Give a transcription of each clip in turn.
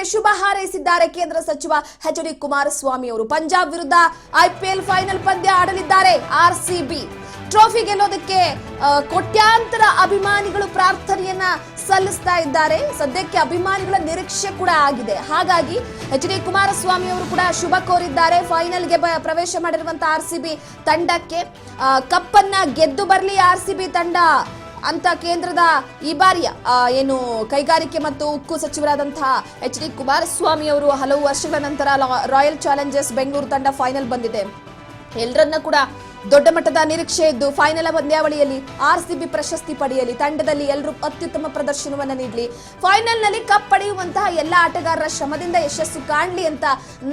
ಗೆ ಶುಭ ಹಾರೈಸಿದ್ದಾರೆ ಕೇಂದ್ರ ಸಚಿವ ಎಚ್.ಡಿ. ಕುಮಾರಸ್ವಾಮಿ ಅವರು. ಪಂಜಾಬ್ ವಿರುದ್ಧ ಐಪಿಎಲ್ ಫೈನಲ್ ಪಂದ್ಯ ಆಡಲಿದ್ದಾರೆ ಆರ್ಸಿಬಿ. ಟ್ರೋಫಿ ಗೆಲ್ಲೋದಕ್ಕೆ ಕೋಟ್ಯಾಂತರ ಅಭಿಮಾನಿಗಳು ಪ್ರಾರ್ಥನೆಯನ್ನ ಸಲ್ಲಿಸ್ತಾ ಇದ್ದಾರೆ. ಸದ್ಯಕ್ಕೆ ಅಭಿಮಾನಿಗಳ ನಿರೀಕ್ಷೆ ಕೂಡ ಆಗಿದೆ. ಹಾಗಾಗಿ ಎಚ್.ಡಿ. ಕುಮಾರಸ್ವಾಮಿ ಅವರು ಕೂಡ ಶುಭ ಕೋರಿದ್ದಾರೆ. ಫೈನಲ್ಗೆ ಪ್ರವೇಶ ಮಾಡಿರುವಂತಹ ಆರ್ಸಿಬಿ ತಂಡಕ್ಕೆ ಕಪ್ ಅನ್ನ ಗೆದ್ದು ಬರಲಿ ಆರ್ಸಿಬಿ ತಂಡ ಅಂತ ಕೇಂದ್ರದ ಈ ಬಾರಿಯ ಏನು ಕೈಗಾರಿಕೆ ಮತ್ತು ಉಕ್ಕು ಸಚಿವರಾದಂತಹ ಎಚ್.ಡಿ. ಕುಮಾರಸ್ವಾಮಿ ಅವರು ಹಲವು ವರ್ಷಗಳ ನಂತರ ರಾಯಲ್ ಚಾಲೆಂಜರ್ಸ್ ಬೆಂಗಳೂರು ತಂಡ ಫೈನಲ್ ಬಂದಿದೆ. ಎಲ್ಲರನ್ನ ಕೂಡ ದೊಡ್ಡ ಮಟ್ಟದ ನಿರೀಕ್ಷೆ ಇದ್ದು ಫೈನಲ್ ಪಂದ್ಯಾವಳಿಯಲ್ಲಿ ಆರ್ಸಿಬಿ ಪ್ರಶಸ್ತಿ ಪಡೆಯಲಿ, ತಂಡದಲ್ಲಿ ಎಲ್ಲರೂ ಅತ್ಯುತ್ತಮ ಪ್ರದರ್ಶನವನ್ನು ನೀಡಲಿ, ಫೈನಲ್ ನಲ್ಲಿ ಕಪ್ ಪಡೆಯುವಂತಹ ಎಲ್ಲ ಆಟಗಾರರ ಶ್ರಮದಿಂದ ಯಶಸ್ಸು ಕಾಣಲಿ ಅಂತ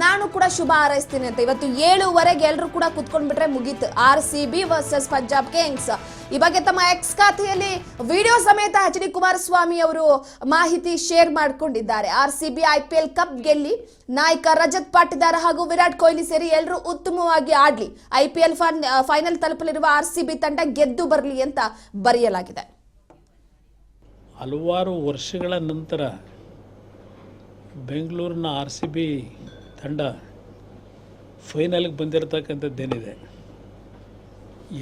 ನಾನು ಕೂಡ ಶುಭ ಹಾರೈಸ್ತೀನಿ ಅಂತ. ಇವತ್ತು 7:15 ಎಲ್ಲರೂ ಕೂಡ ಕುತ್ಕೊಂಡ್ಬಿಟ್ರೆ ಮುಗೀತು. RCB versus Punjab Kings. ಈ ಬಗ್ಗೆ ತಮ್ಮ ಎಕ್ಸ್ ಖಾತೆಯಲ್ಲಿ ವಿಡಿಯೋ ಸಮೇತ ಎಚ್.ಡಿ. ಕುಮಾರಸ್ವಾಮಿ ಅವರು ಮಾಹಿತಿ ಶೇರ್ ಮಾಡಿಕೊಂಡಿದ್ದಾರೆ. ಆರ್ಸಿಬಿ ಐಪಿಎಲ್ ಕಪ್ ಗೆಲ್ಲಿ, ನಾಯಕ ರಜತ್ ಪಾಟಿದಾರ್ ಹಾಗೂ ವಿರಾಟ್ ಕೊಹ್ಲಿ ಸೇರಿ ಎಲ್ಲರೂ ಉತ್ತಮವಾಗಿ ಆಡ್ಲಿ, ಐಪಿಎಲ್ ಫೈನಲ್ ತಲುಪಲಿರುವ ಆರ್ಸಿಬಿ ತಂಡ ಗೆದ್ದು ಬರಲಿ ಅಂತ ಬರೆಯಲಾಗಿದೆ. ಹಲವಾರು ವರ್ಷಗಳ ನಂತರ ಬೆಂಗಳೂರಿನ ಆರ್ಸಿಬಿ ತಂಡ ಫೈನಲ್ಗೆ ಬಂದಿರತಕ್ಕಂಥದ್ದೇನಿದೆ,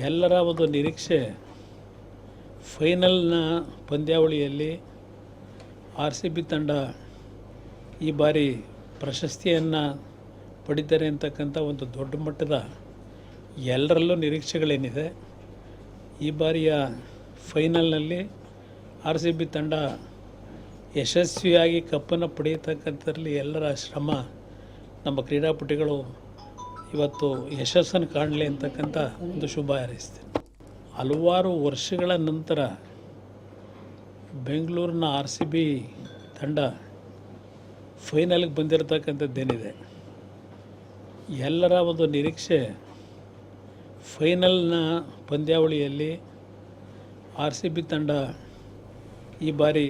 ಎಲ್ಲರ ಒಂದು ನಿರೀಕ್ಷೆ ಫೈನಲ್ನ ಪಂದ್ಯಾವಳಿಯಲ್ಲಿ ಆರ್ಸಿಬಿ ತಂಡ ಈ ಬಾರಿ ಪ್ರಶಸ್ತಿಯನ್ನು ಪಡಿತಾರೆ ಅಂತಕ್ಕಂಥ ಒಂದು ದೊಡ್ಡ ಮಟ್ಟದ ಎಲ್ಲರಲ್ಲೂ ನಿರೀಕ್ಷೆಗಳೇನಿದೆ. ಈ ಬಾರಿಯ ಫೈನಲ್ನಲ್ಲಿ ಆರ್ಸಿಬಿ ತಂಡ ಯಶಸ್ವಿಯಾಗಿ ಕಪ್ಪನ್ನು ಪಡೆಯತಕ್ಕಂಥದ್ರಲ್ಲಿ ಎಲ್ಲರ ಶ್ರಮ, ನಮ್ಮ ಕ್ರೀಡಾಪಟುಗಳು ಇವತ್ತು ಯಶಸ್ಸನ್ನು ಕಾಣಲಿ ಅಂತಕ್ಕಂಥ ಒಂದು ಶುಭ ಹಾರೈಸ್ತೀನಿ. ಹಲವಾರು ವರ್ಷಗಳ ನಂತರ ಬೆಂಗಳೂರಿನ ಆರ್ಸಿಬಿ ತಂಡ ಫೈನಲ್ಗೆ ಬಂದಿರತಕ್ಕಂಥದ್ದೇನಿದೆ, ಎಲ್ಲರ ಒಂದು ನಿರೀಕ್ಷೆ ಫೈನಲ್ನ ಪಂದ್ಯಾವಳಿಯಲ್ಲಿ ಆರ್ಸಿಬಿ ತಂಡ ಈ ಬಾರಿ